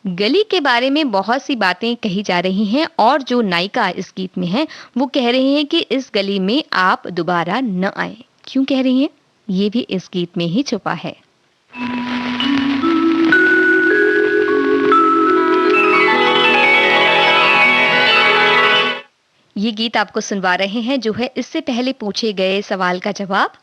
[SPEAKER 1] गली के बारे में बहुत सी बातें कही जा रही हैं और जो नायिका इस गीत में है वो कह रही हैं कि इस गली में आप दोबारा न आए। क्यों कह रही हैं, ये भी इस गीत में ही छुपा है। ये गीत आपको सुनवा रहे हैं जो है इससे पहले पूछे गए सवाल का जवाब।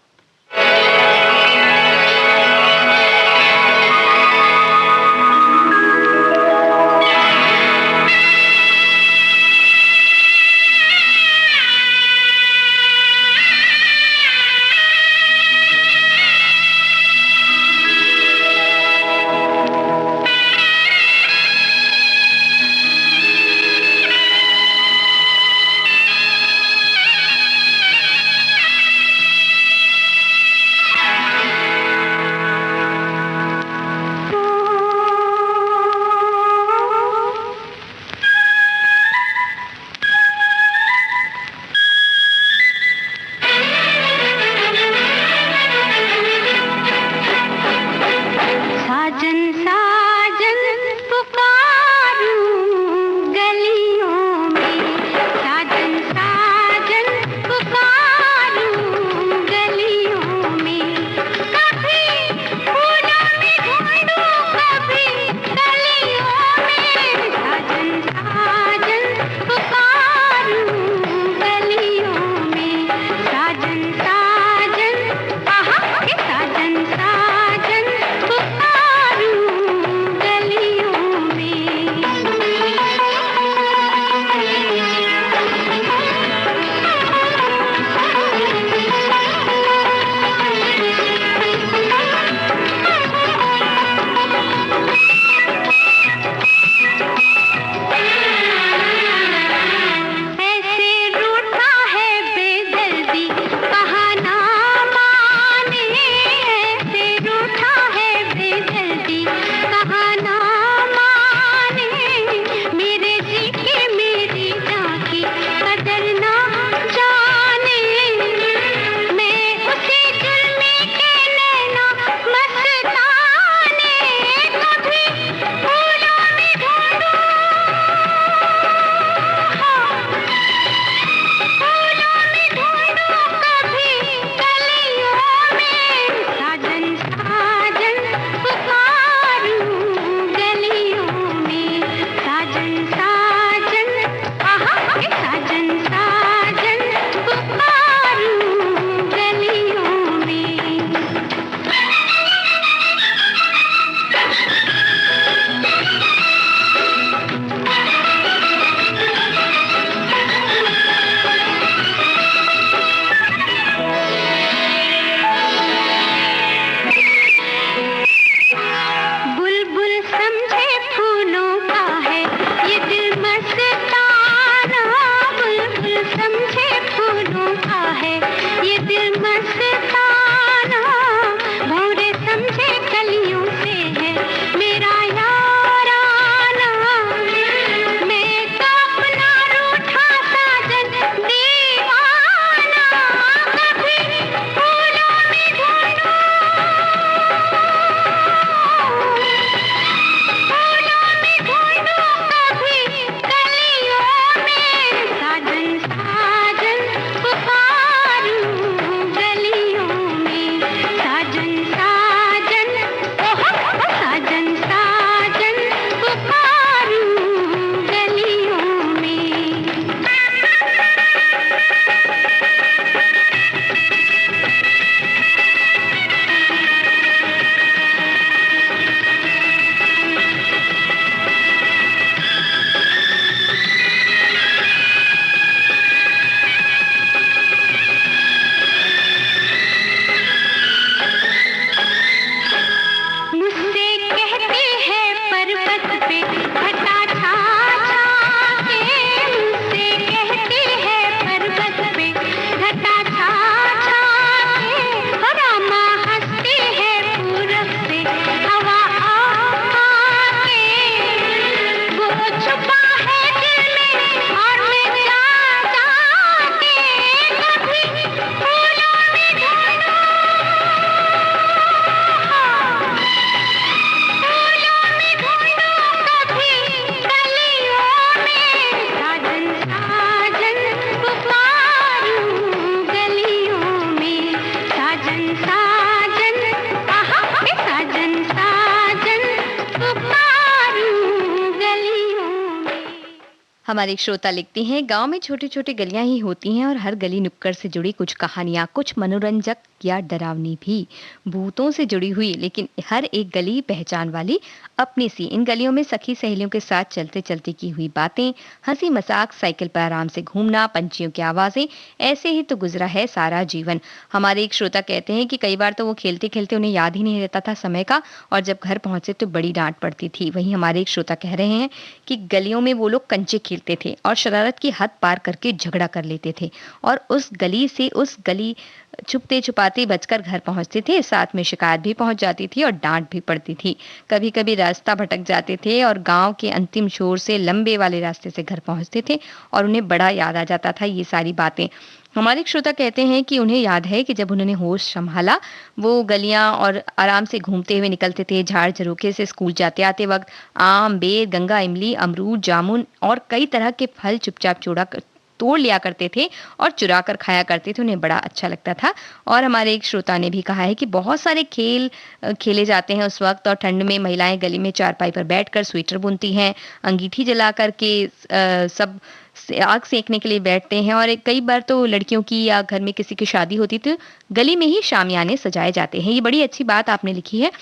[SPEAKER 1] हमारे एक श्रोता लिखते हैं, गांव में छोटी छोटी गलियां ही होती हैं और हर गली नुक्कड़ से जुड़ी कुछ कहानियां, कुछ मनोरंजक या डरावनी भी, भूतों से जुड़ी हुई, लेकिन हर एक गली पहचान वाली अपनी सी। इन गलियों में सखी सहेलियों के साथ चलते चलते की हुई बातें, हंसी मजाक, साइकिल पर आराम से घूमना, पंछियों की आवाजें, ऐसे ही तो गुजरा है सारा जीवन। हमारे एक श्रोता कहते हैं कि कई बार तो वो खेलते खेलते उन्हें याद ही नहीं रहता था समय का, और जब घर पहुंचे तो बड़ी डांट पड़ती थी। वहीं हमारे एक श्रोता कह रहे हैं कि गलियों में वो लोग कंचे खेलते थे और शरारत की हद पार करके झगड़ा कर लेते थे, और उस गली से उस गली छुपते छुपाते बचकर घर पहुंचते थे। साथ में शिकायत भी पहुंच जाती थी और डांट भी पड़ती थी। कभी कभी रास्ता भटक जाते थे और गांव के अंतिम छोर से लंबे वाले रास्ते से घर पहुंचते थे, और उन्हें बड़ा याद आ जाता था ये सारी बातें। हमारे एक श्रोता कहते हैं कि उन्हें याद है कि जब उन्होंने होश संभाला, वो गलियां और आराम से घूमते हुए निकलते थे। झाड़ झरोखे से स्कूल जाते आते वक्त आम, बेर, गंगा इमली, अमरूद, जामुन और कई तरह के फल चुपचाप तोड़ लिया करते थे और चुरा कर खाया करते थे। उन्हें बड़ा अच्छा लगता था। और हमारे एक श्रोता ने भी कहा है कि बहुत सारे खेल खेले जाते हैं उस वक्त, और ठंड में महिलाएं गली में चारपाई पर बैठकर स्वेटर बुनती हैं, अंगीठी जला करके सब आग सेकने के लिए बैठते हैं, और कई बार तो लड़कियों की या घर में किसी की शादी होती तो गली में ही शामियाने सजाए जाते हैं। ये बड़ी अच्छी बात आपने लिखी है,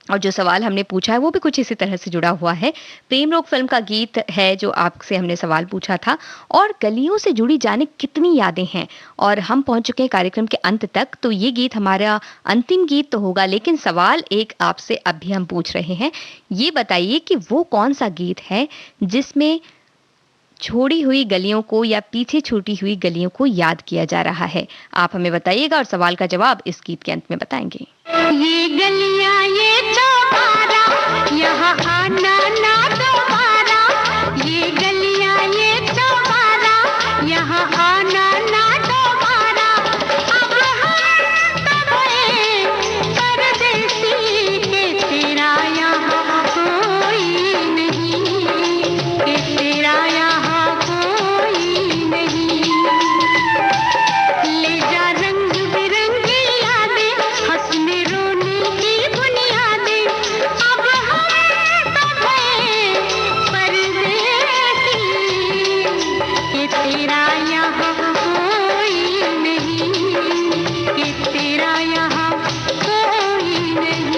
[SPEAKER 1] और जो सवाल हमने पूछा है वो भी कुछ इसी तरह से जुड़ा हुआ है। प्रेम रोग फिल्म का गीत है जो आपसे हमने सवाल पूछा था, और गलियों से जुड़ी जाने कितनी यादें हैं। और हम पहुंच चुके हैं कार्यक्रम के अंत तक, तो ये गीत हमारा अंतिम गीत तो होगा, लेकिन सवाल एक आपसे अब भी हम पूछ रहे हैं। ये बताइए कि वो कौन सा गीत है जिसमें छोड़ी हुई गलियों को या पीछे छूटी हुई गलियों को याद किया जा रहा है। आप हमें बताइएगा और सवाल का जवाब इस गीत के अंत में बताएंगे।
[SPEAKER 3] ये गलियां ये चौबारा, यहाँ आना ना दोबारा। ये गलियां ये चौबारा, यहाँ आना ना दोबारा। अब हम सब हैं परदेसी के तेरा यहाँ कोई नहीं, के तेरा यहाँ कोई नहीं। ले जा रंग बिरंगी यादें, हंसने रोने की बुनियादें। अब हम सब हैं परदेसी, कि तेरा यहाँ कोई नहीं, कि तेरा यहाँ कोई नहीं।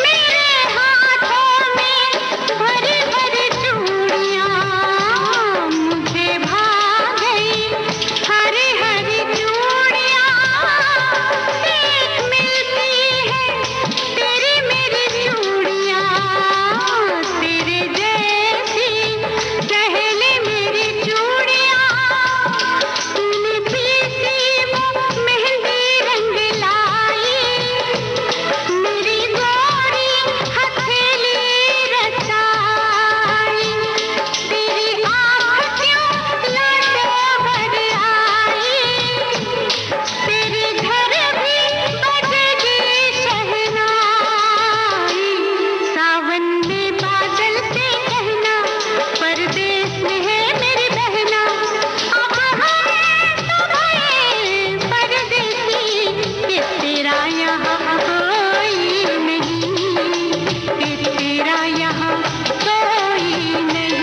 [SPEAKER 3] मेरे हाथों में भरी भरी चूड़ियां, मुझे भा गई हरी हरी चूड़ियां। सीख मिलती है तेरी मेरी चूड़ियां, तेरे जैसी सहेली मेरी चूड़ियां। तूने पीसी वो मेहंदी रंग लाई, मेरी गोरी हथेली रचाई। तेरी आँख क्यों लाडो भर आई, तेरे घर भी बजेगी शहनाई। सावन में बादल से कहना, परदेस में है मेरी बहना। अब हम सब हैं परदेसी, कि तेरा यहाँ कोई नहीं, कि तेरा यहाँ कोई नहीं।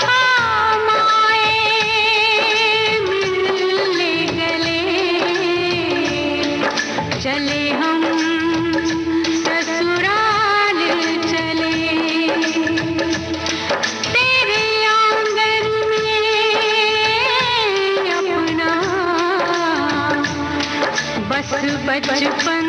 [SPEAKER 3] हम आए मिलने गले, चले हम ससुराल चले। तेरे आंगन में अपना बस बचपन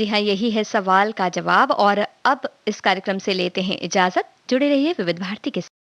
[SPEAKER 1] जी हाँ, यही है सवाल का जवाब और अब इस कार्यक्रम से लेते हैं इजाजत। जुड़े रहिए विविध भारती के साथ।